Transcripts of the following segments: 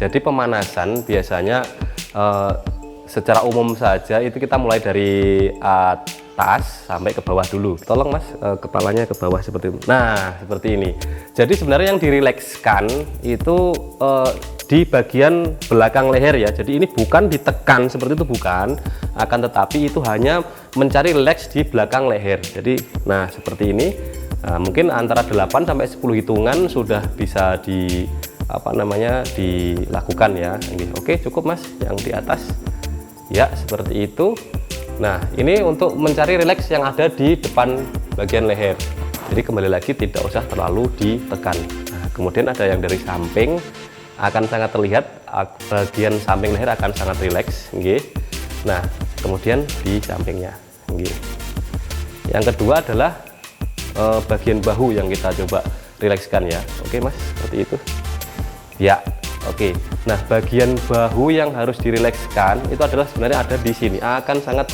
Jadi pemanasan biasanya secara umum saja itu kita mulai dari atas sampai ke bawah dulu. Tolong Mas, kepalanya ke bawah seperti itu. Nah, seperti ini. Jadi sebenarnya yang dirilekskan itu di bagian belakang leher ya. Jadi ini bukan ditekan seperti itu, bukan. Akan tetapi itu hanya mencari rileks di belakang leher. Jadi, nah seperti ini. Nah, mungkin antara 8 sampai 10 hitungan sudah bisa dilakukan ya. Oke, cukup Mas yang di atas. Ya, seperti itu. Nah, ini untuk mencari rileks yang ada di depan bagian leher. Jadi kembali lagi tidak usah terlalu ditekan. Nah, kemudian ada yang dari samping, akan sangat terlihat bagian samping leher akan sangat rileks. Nah, kemudian di sampingnya. Yang kedua adalah bagian bahu yang kita coba rilekskan ya. Oke Mas, seperti itu ya. Oke, nah bagian bahu yang harus dirilekskan itu adalah sebenarnya ada di sini, akan sangat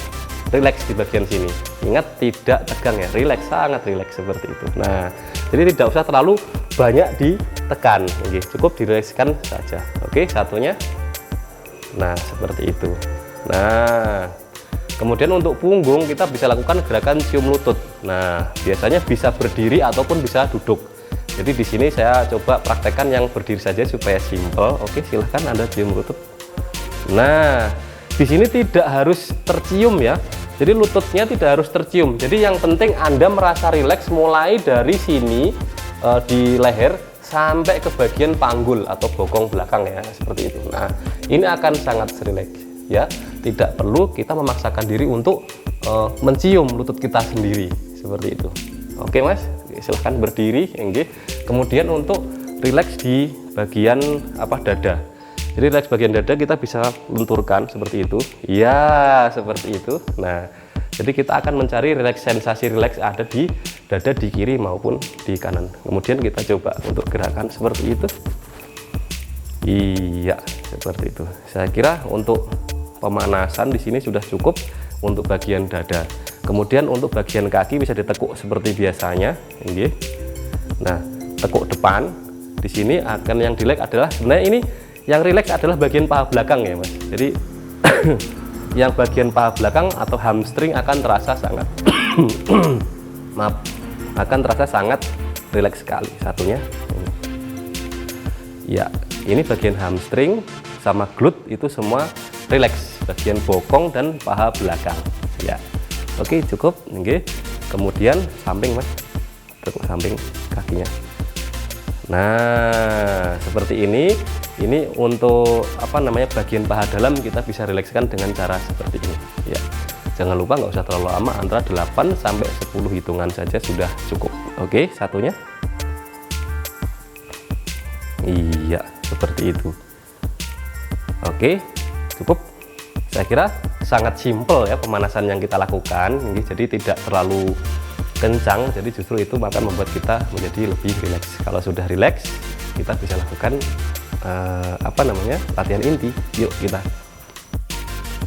rileks di bagian sini. Ingat, tidak tegang ya, rileks, sangat rileks seperti itu. Nah, jadi tidak usah terlalu banyak ditekan, cukup dirilekskan saja. Oke, satunya. Nah, seperti itu. Nah, kemudian untuk punggung kita bisa lakukan gerakan cium lutut. Nah, biasanya bisa berdiri ataupun bisa duduk. Jadi di sini saya coba praktekkan yang berdiri saja supaya simple. Oke, silahkan Anda cium lutut. Nah, di sini tidak harus tercium ya. Jadi lututnya tidak harus tercium. Jadi yang penting Anda merasa rileks mulai dari sini di leher sampai ke bagian panggul atau bokong belakang ya, seperti itu. Nah, ini akan sangat rileks ya. Tidak perlu kita memaksakan diri untuk mencium lutut kita sendiri seperti itu. Oke Mas, silahkan berdiri. Kemudian untuk rileks di bagian dada. Jadi rileks bagian dada kita bisa lenturkan seperti itu. Ya, seperti itu. Nah, jadi kita akan mencari sensasi rileks ada di dada di kiri maupun di kanan. Kemudian kita coba untuk gerakan seperti itu. Iya, seperti itu. Saya kira untuk pemanasan di sini sudah cukup untuk bagian dada. Kemudian untuk bagian kaki bisa ditekuk seperti biasanya. Nah, tekuk depan. Di sini akan yang rileks adalah sebenarnya ini yang rileks adalah bagian paha belakang ya Mas. Jadi yang bagian paha belakang atau hamstring akan terasa sangat akan terasa sangat rileks sekali. Satunya. Ya, ini bagian hamstring sama glute itu semua rileks, bagian bokong dan paha belakang ya. Oke, cukup. Kemudian samping Mas, tekuk samping kakinya. Nah, seperti ini untuk bagian paha dalam kita bisa rilekskan dengan cara seperti ini ya. Jangan lupa nggak usah terlalu lama, antara 8 sampai 10 hitungan saja sudah cukup. Oke, satunya. Iya, seperti itu. Oke, cukup. Saya kira sangat simpel ya pemanasan yang kita lakukan. Jadi tidak terlalu kencang, jadi justru itu akan membuat kita menjadi lebih rileks. Kalau sudah rileks, kita bisa lakukan latihan inti. Yuk kita.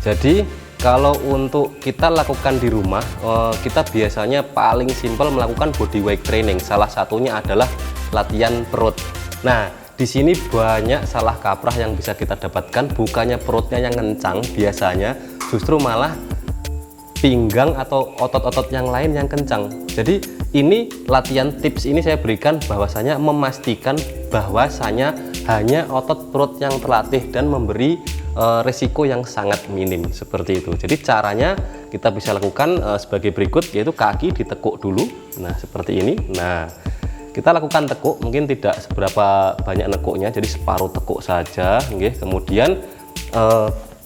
Jadi kalau untuk kita lakukan di rumah, kita biasanya paling simpel melakukan body weight training. Salah satunya adalah latihan perut. Nah, di sini banyak salah kaprah yang bisa kita dapatkan, bukannya perutnya yang kencang, biasanya justru malah pinggang atau otot-otot yang lain yang kencang. Jadi ini latihan tips ini saya berikan bahwasanya memastikan bahwasanya hanya otot perut yang terlatih dan memberi resiko yang sangat minim seperti itu. Jadi caranya kita bisa lakukan sebagai berikut, yaitu kaki ditekuk dulu. Nah, seperti ini. Nah, kita lakukan tekuk, mungkin tidak seberapa banyak nekuknya, jadi separuh tekuk saja. Kemudian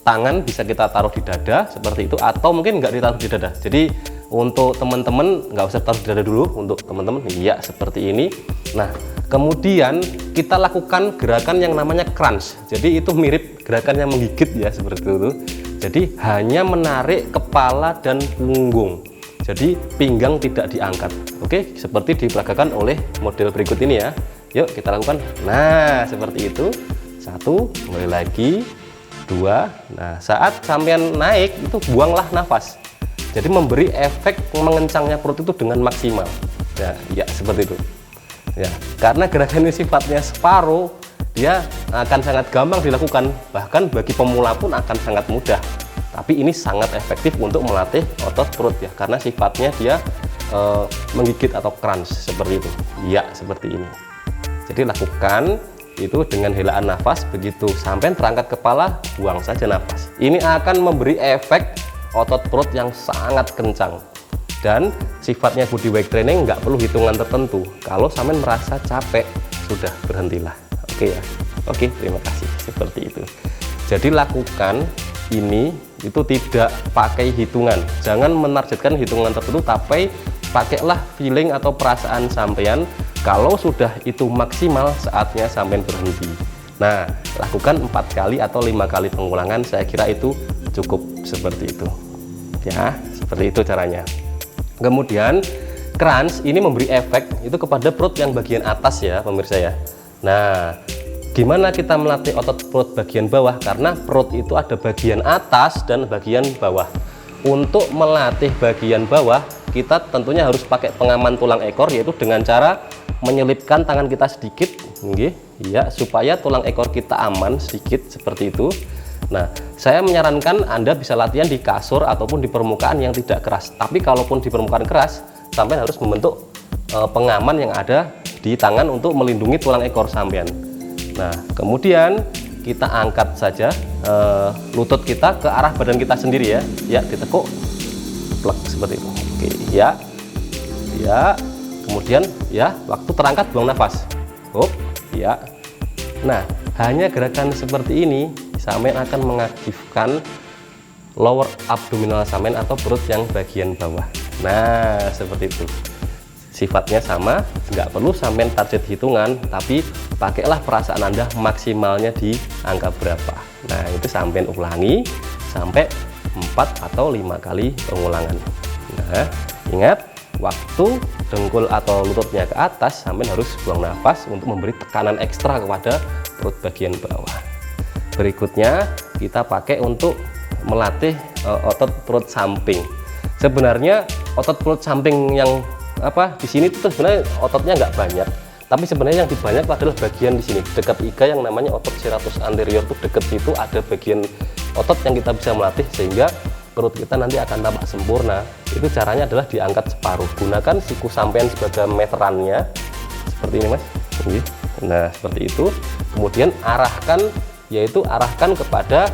tangan bisa kita taruh di dada seperti itu, atau mungkin nggak ditaruh di dada. Jadi untuk teman-teman nggak usah taruh di dada dulu, untuk teman-teman ya seperti ini. Nah, kemudian kita lakukan gerakan yang namanya crunch. Jadi itu mirip gerakan yang menggigit ya, seperti itu. Jadi hanya menarik kepala dan punggung. Jadi pinggang tidak diangkat. Oke, seperti diperagakan oleh model berikut ini ya. Yuk kita lakukan. Nah, seperti itu. 1, kembali lagi. 2. Nah, saat sampean naik itu buanglah nafas. Jadi memberi efek mengencangnya perut itu dengan maksimal. Ya, seperti itu. Ya, karena gerakan ini sifatnya separuh, dia akan sangat gampang dilakukan, bahkan bagi pemula pun akan sangat mudah. Tapi ini sangat efektif untuk melatih otot perut ya, karena sifatnya dia menggigit atau crunch seperti itu ya, seperti ini. Jadi lakukan itu dengan helaan nafas, begitu sampai terangkat kepala buang saja nafas. Ini akan memberi efek otot perut yang sangat kencang, dan sifatnya body weight training nggak perlu hitungan tertentu. Kalau sampai merasa capek, sudah berhentilah. Oke ya, oke, terima kasih. Seperti itu. Jadi lakukan ini itu tidak pakai hitungan. Jangan menargetkan hitungan tertentu, tapi pakailah feeling atau perasaan sampean. Kalau sudah itu maksimal, saatnya sampean berhenti. Nah, lakukan 4 kali atau 5 kali pengulangan, saya kira itu cukup seperti itu. Ya, seperti itu caranya. Kemudian crunch ini memberi efek itu kepada perut yang bagian atas ya, pemirsa ya. Nah, gimana kita melatih otot perut bagian bawah? Karena perut itu ada bagian atas dan bagian bawah. Untuk melatih bagian bawah, kita tentunya harus pakai pengaman tulang ekor, yaitu dengan cara menyelipkan tangan kita sedikit, ya, supaya tulang ekor kita aman sedikit seperti itu. Nah, saya menyarankan Anda bisa latihan di kasur ataupun di permukaan yang tidak keras. Tapi kalaupun di permukaan keras, sampai harus membentuk pengaman yang ada di tangan untuk melindungi tulang ekor sampean. Nah, kemudian kita angkat saja lutut kita ke arah badan kita sendiri ya. Ya, ditekuk, plek seperti itu. Oke, ya. Ya. Kemudian ya, waktu terangkat buang nafas. Hop, ya. Nah, hanya gerakan seperti ini sampean akan mengaktifkan lower abdominal sampean atau perut yang bagian bawah. Nah, seperti itu. Sifatnya sama, nggak perlu sampai target hitungan, tapi pakailah perasaan Anda maksimalnya di angka berapa. Nah, itu sampai ulangi sampai 4 atau 5 kali pengulangan. Nah, ingat, waktu dengkul atau lututnya ke atas, sampai harus buang nafas untuk memberi tekanan ekstra kepada perut bagian bawah. Berikutnya kita pakai untuk melatih otot perut samping. Sebenarnya otot perut samping yang di sini itu sebenarnya ototnya nggak banyak, tapi sebenarnya yang dibanyak adalah bagian di sini dekat iga yang namanya otot serratus anterior. Tuh dekat situ ada bagian otot yang kita bisa melatih sehingga perut kita nanti akan tampak sempurna. Itu caranya adalah diangkat separuh, gunakan siku sampean sebagai meterannya seperti ini mas. Nah, seperti itu. Kemudian arahkan kepada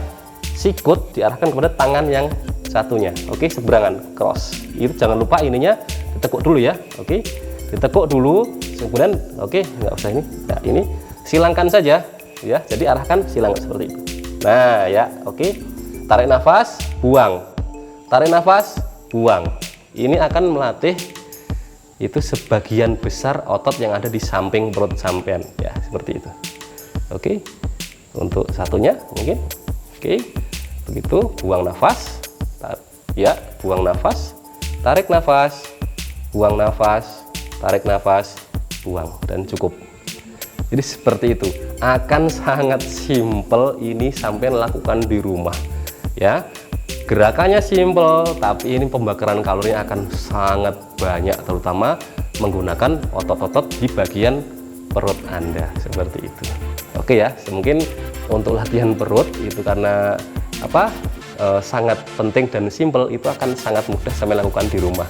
sikut, diarahkan kepada tangan yang satunya. Oke, seberangan cross. Itu jangan lupa ininya ditekuk dulu ya. Oke, ditekuk dulu, kemudian nggak usah ini. Nah, ini silangkan saja ya. Jadi arahkan, silang seperti itu. Nah ya, oke. Tarik nafas, buang. Tarik nafas, buang. Ini akan melatih itu sebagian besar otot yang ada di samping perut sampean ya, seperti itu. Oke. Untuk satunya mungkin. Oke. Begitu, buang nafas. Ya, buang nafas, tarik nafas, buang nafas, tarik nafas, buang, dan cukup. Jadi seperti itu. Akan sangat simpel ini sampai lakukan di rumah. Ya, gerakannya simpel, tapi ini pembakaran kalorinya akan sangat banyak, terutama menggunakan otot-otot di bagian perut Anda seperti itu. Oke ya, mungkin untuk latihan perut itu karena sangat penting dan simpel, itu akan sangat mudah sampai lakukan di rumah.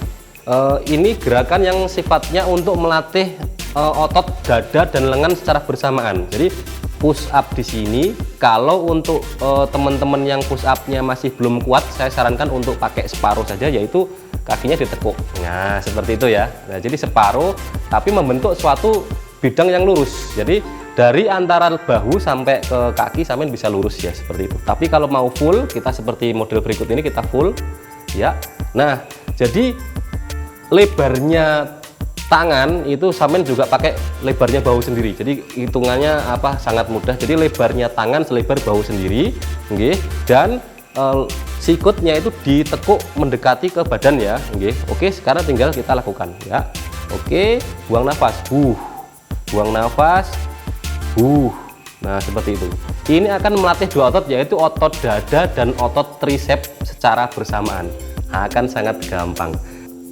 Ini gerakan yang sifatnya untuk melatih otot dada dan lengan secara bersamaan. Jadi push up di sini. Kalau untuk teman-teman yang push up-nya masih belum kuat, saya sarankan untuk pakai separuh saja, yaitu kakinya ditekuk. Nah, seperti itu ya. Nah, jadi separuh tapi membentuk suatu bidang yang lurus. Jadi dari antara bahu sampai ke kaki sampai bisa lurus ya, seperti itu. Tapi kalau mau full, kita seperti model berikut ini, kita full ya. Nah, jadi lebarnya tangan itu sampai juga pakai lebarnya bahu sendiri. Jadi hitungannya sangat mudah. Jadi lebarnya tangan selebar bahu sendiri, dan sikutnya itu ditekuk mendekati ke badan ya. Oke, sekarang tinggal kita lakukan ya. Oke, buang nafas. Buang nafas. Nah, seperti itu. Ini akan melatih dua otot, yaitu otot dada dan otot triceps secara bersamaan. Akan sangat gampang.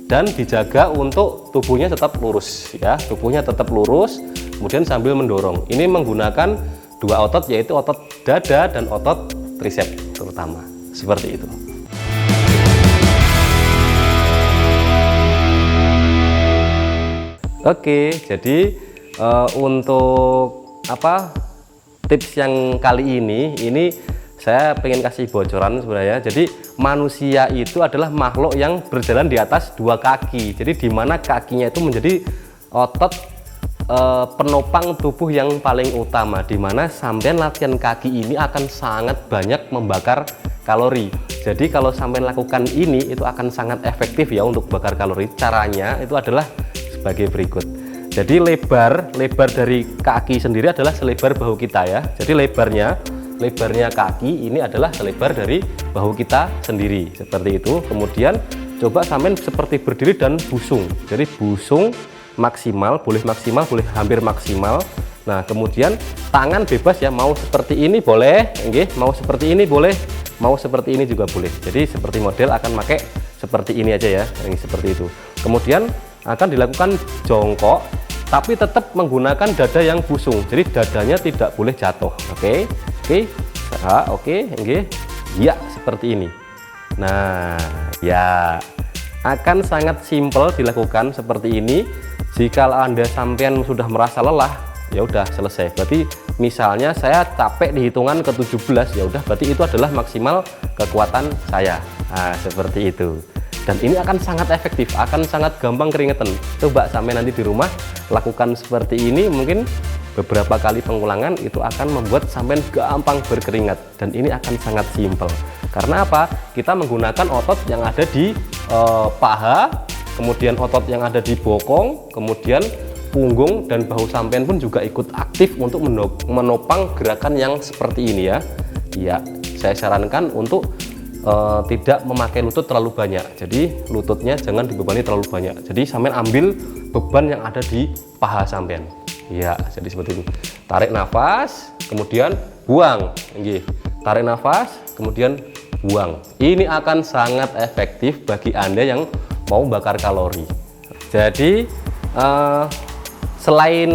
Dan dijaga untuk tubuhnya tetap lurus ya. Tubuhnya tetap lurus, kemudian sambil mendorong. Ini menggunakan dua otot, yaitu otot dada dan otot tricep terutama, seperti itu. Oke, jadi untuk tips yang kali ini saya pengen kasih bocoran sebenarnya. Jadi manusia itu adalah makhluk yang berjalan di atas dua kaki. Jadi dimana kakinya itu menjadi otot penopang tubuh yang paling utama, dimana sampean latihan kaki ini akan sangat banyak membakar kalori. Jadi kalau sampean lakukan ini itu akan sangat efektif ya untuk bakar kalori. Caranya itu adalah sebagai berikut. Jadi lebar dari kaki sendiri adalah selebar bahu kita ya. Jadi lebarnya kaki ini adalah selebar dari bahu kita sendiri, seperti itu. Kemudian coba sampean seperti berdiri dan busung. Jadi busung maksimal, boleh hampir maksimal. Nah, kemudian tangan bebas ya, mau seperti ini boleh, mau seperti ini boleh, mau seperti ini juga boleh. Jadi seperti model akan pakai seperti ini aja ya, ini seperti itu. Kemudian akan dilakukan jongkok, tapi tetap menggunakan dada yang busung. Jadi dadanya tidak boleh jatuh. Oke, ya seperti ini. Nah, ya akan sangat simpel dilakukan seperti ini. Jika Anda sampean sudah merasa lelah, ya udah selesai. Berarti misalnya saya capek di hitungan ke-17, ya udah berarti itu adalah maksimal kekuatan saya. Nah, seperti itu. Dan ini akan sangat efektif, akan sangat gampang keringetan. Coba sampai nanti di rumah lakukan seperti ini, mungkin beberapa kali pengulangan itu akan membuat sampean gampang berkeringat. Dan ini akan sangat simpel. Karena apa? Kita menggunakan otot yang ada di paha, kemudian otot yang ada di bokong, kemudian punggung dan bahu sampean pun juga ikut aktif untuk menopang gerakan yang seperti ini ya. Ya, saya sarankan untuk tidak memakai lutut terlalu banyak. Jadi lututnya jangan dibebani terlalu banyak. Jadi sampean ambil beban yang ada di paha sampean. Ya, jadi seperti itu. Tarik nafas, kemudian buang. Tarik nafas, kemudian buang. Ini akan sangat efektif bagi Anda yang mau bakar kalori. Jadi selain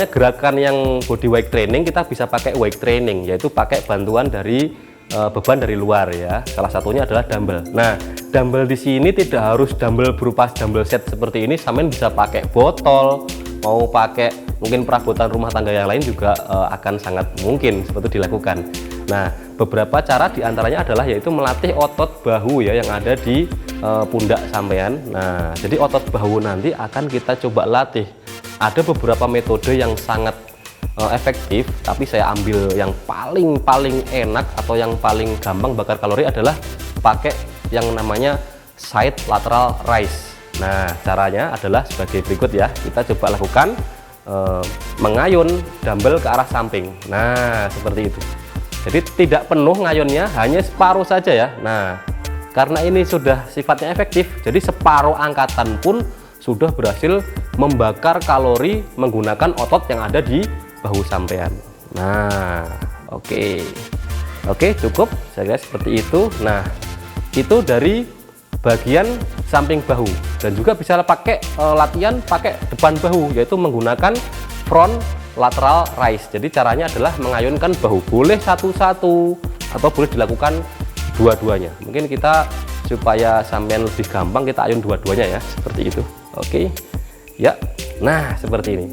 gerakan yang body weight training, kita bisa pakai weight training, yaitu pakai bantuan dari beban dari luar ya. Salah satunya adalah dumbbell. Nah, dumbbell di sini tidak harus dumbbell berupa dumbbell set seperti ini. Sampean bisa pakai botol, mau pakai mungkin perabotan rumah tangga yang lain juga akan sangat mungkin seperti itu dilakukan. Nah, beberapa cara diantaranya adalah yaitu melatih otot bahu ya yang ada di pundak sampean. Nah, jadi otot bahu nanti akan kita coba latih. Ada beberapa metode yang sangat efektif, tapi saya ambil yang paling enak atau yang paling gampang bakar kalori adalah pakai yang namanya side lateral raise. Nah, caranya adalah sebagai berikut ya. Kita coba lakukan mengayun dumbbell ke arah samping. Nah, seperti itu. Jadi tidak penuh ngayunnya, hanya separuh saja ya. Nah, karena ini sudah sifatnya efektif, jadi separuh angkatan pun sudah berhasil membakar kalori menggunakan otot yang ada di bahu sampean. Nah, oke, cukup. Saya kira seperti itu. Nah, itu dari bagian samping bahu. Dan juga bisa pakai latihan pakai depan bahu, yaitu menggunakan front lateral raise. Jadi caranya adalah mengayunkan bahu, boleh satu-satu atau boleh dilakukan dua-duanya. Mungkin kita supaya sampean lebih gampang kita ayun dua-duanya ya, seperti itu. Oke. Ya. Nah, seperti ini.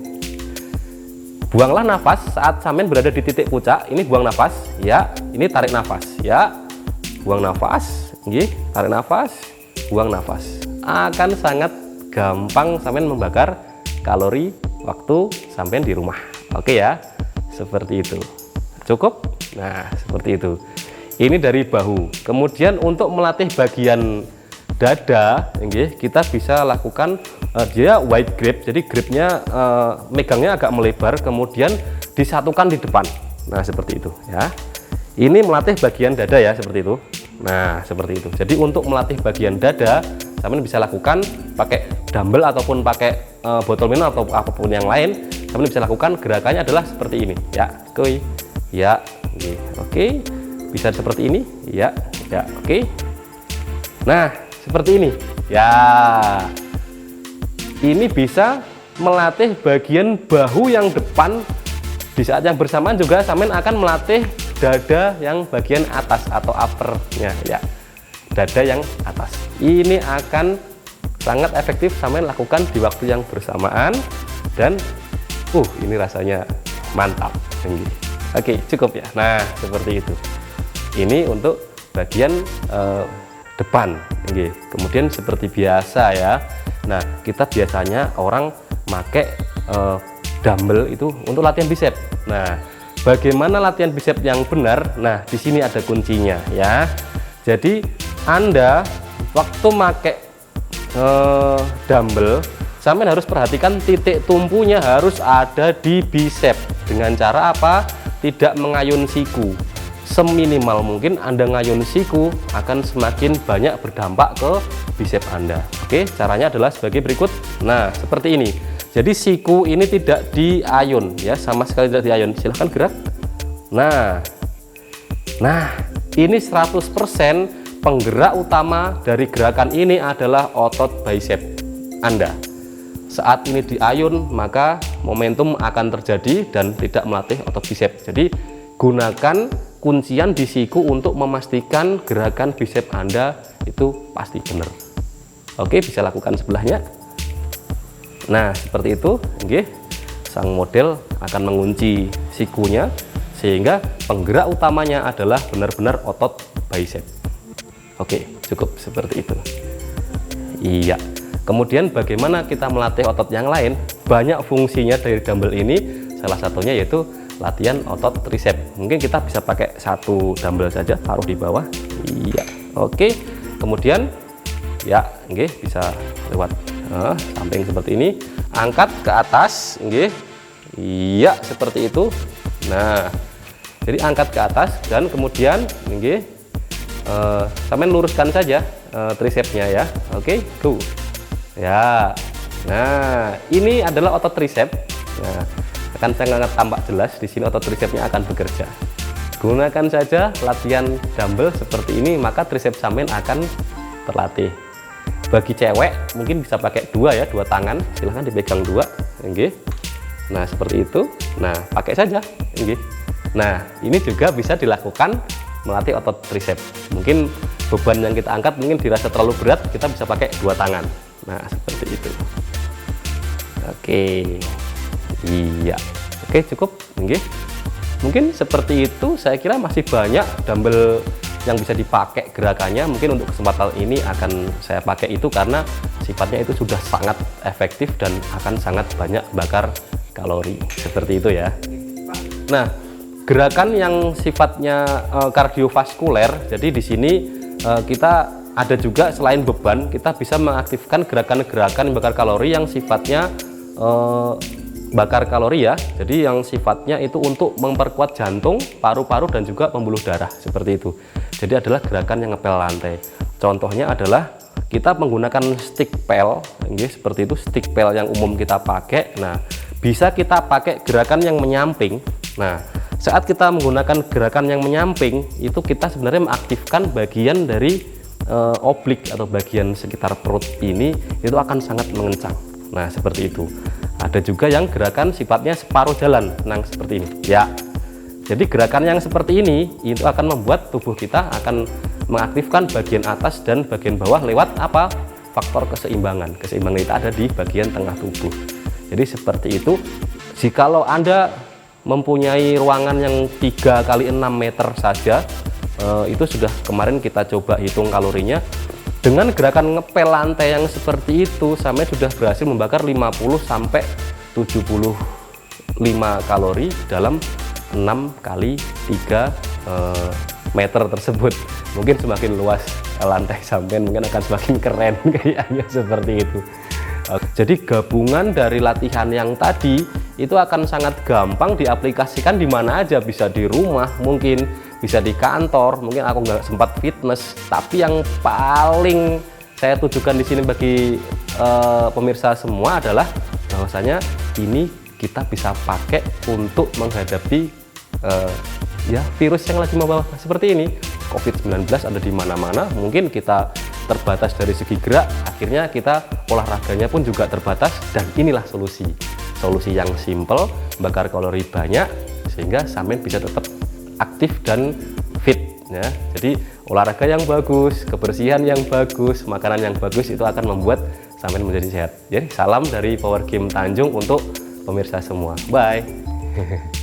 Buanglah nafas saat sampean berada di titik puncak. Ini buang nafas, ya. Ini tarik nafas, ya. Buang nafas, tarik nafas, buang nafas. Akan sangat gampang sampean membakar kalori waktu sampean di rumah. Oke ya, seperti itu. Cukup? Nah, seperti itu. Ini dari bahu. Kemudian untuk melatih bagian dada, kita bisa lakukan dia wide grip. Jadi gripnya megangnya agak melebar, kemudian disatukan di depan. Nah, seperti itu ya. Ini melatih bagian dada ya, seperti itu. Nah, seperti itu. Jadi untuk melatih bagian dada, kalian bisa lakukan pakai dumbbell ataupun pakai botol minum atau apapun yang lain. Kalian bisa lakukan gerakannya adalah seperti ini ya. Oke. Bisa seperti ini ya. Oke. Nah, seperti ini ya. Ini bisa melatih bagian bahu yang depan di saat yang bersamaan juga sampean akan melatih dada yang bagian atas atau uppernya ya, dada yang atas. Ini akan sangat efektif sampean lakukan di waktu yang bersamaan dan ini rasanya mantap. Oke, cukup ya. Nah, seperti itu. Ini untuk bagian depan. Kemudian seperti biasa ya. Nah, kita biasanya orang pakai dumbbell itu untuk latihan bicep. Nah, bagaimana latihan bicep yang benar? Nah, di sini ada kuncinya ya. Jadi Anda waktu pakai dumbbell, sampean harus perhatikan titik tumpunya harus ada di bicep. Dengan cara apa? Tidak mengayun siku. Seminimal mungkin Anda ngayun siku akan semakin banyak berdampak ke bicep Anda. Oke, caranya adalah sebagai berikut. Nah, seperti ini. Jadi siku ini tidak diayun ya, sama sekali tidak diayun. Silahkan gerak. Nah, ini 100% penggerak utama dari gerakan ini adalah otot bicep Anda. Saat ini diayun, maka momentum akan terjadi dan tidak melatih otot bicep. Jadi gunakan kuncian di siku untuk memastikan gerakan bicep Anda itu pasti benar. Oke, bisa lakukan sebelahnya. Nah, seperti itu. Sang model akan mengunci sikunya sehingga penggerak utamanya adalah benar-benar otot bicep. Oke, cukup seperti itu. Iya. Kemudian bagaimana kita melatih otot yang lain? Banyak fungsinya dari dumbbell ini. Salah satunya yaitu latihan otot tricep. Mungkin kita bisa pakai satu dumbbell saja, taruh di bawah. Iya. Oke. Kemudian ya, bisa lewat samping seperti ini. Angkat ke atas, iya seperti itu. Nah, jadi angkat ke atas dan kemudian sampai luruskan saja tricepnya ya. Oke, go. Ya, nah ini adalah otot tricep. Nah, akan saya tampak jelas di sini otot tricepnya akan bekerja. Gunakan saja latihan dumbbell seperti ini, maka tricep sampean akan terlatih. Bagi cewek mungkin bisa pakai dua tangan, silahkan dipegang dua. Nah, seperti itu. Nah, pakai saja. Nah, ini juga bisa dilakukan melatih otot tricep. Mungkin beban yang kita angkat mungkin dirasa terlalu berat, kita bisa pakai dua tangan. Nah, seperti itu. Oke. Iya. Oke, cukup. Mungkin seperti itu. Saya kira masih banyak dumbbell yang bisa dipakai gerakannya. Mungkin untuk kesempatan ini akan saya pakai itu karena sifatnya itu sudah sangat efektif dan akan sangat banyak bakar kalori. Seperti itu ya. Nah, gerakan yang sifatnya kardiovaskuler. Jadi di sini kita ada juga selain beban, kita bisa mengaktifkan gerakan-gerakan bakar kalori yang sifatnya bakar kalori ya. Jadi yang sifatnya itu untuk memperkuat jantung, paru-paru dan juga pembuluh darah seperti itu. Jadi adalah gerakan yang ngepel lantai. Contohnya adalah kita menggunakan stick pel, seperti itu stick pel yang umum kita pakai. Nah, bisa kita pakai gerakan yang menyamping. Nah, saat kita menggunakan gerakan yang menyamping, itu kita sebenarnya mengaktifkan bagian dari oblik atau bagian sekitar perut ini, itu akan sangat mengencang. Nah, seperti itu. Ada juga yang gerakan sifatnya separuh jalan, seperti ini ya. Jadi gerakan yang seperti ini itu akan membuat tubuh kita akan mengaktifkan bagian atas dan bagian bawah lewat apa? Faktor keseimbangan. Keseimbangan itu ada di bagian tengah tubuh. Jadi seperti itu. Jikalau Anda mempunyai ruangan yang 3 x 6 meter saja, itu sudah kemarin kita coba hitung kalorinya. Dengan gerakan ngepel lantai yang seperti itu, sampai sudah berhasil membakar 50 sampai 75 kalori dalam 6 x 3 meter tersebut. Mungkin semakin luas lantai sampean mungkin akan semakin keren kayaknya seperti itu. Jadi gabungan dari latihan yang tadi itu akan sangat gampang diaplikasikan di mana aja, bisa di rumah, mungkin bisa di kantor, mungkin aku nggak sempat fitness, tapi yang paling saya tujukan di sini bagi pemirsa semua adalah bahwasanya ini kita bisa pakai untuk menghadapi ya virus yang lagi membawa seperti ini. COVID-19 ada di mana-mana, mungkin kita terbatas dari segi gerak, akhirnya kita olahraganya pun juga terbatas, dan inilah solusi. solusi yang simple, bakar kalori banyak, sehingga sampean bisa tetap aktif dan fit ya. Jadi olahraga yang bagus, kebersihan yang bagus, makanan yang bagus itu akan membuat sampean menjadi sehat. Jadi salam dari Power Game Tanjung untuk pemirsa semua. Bye.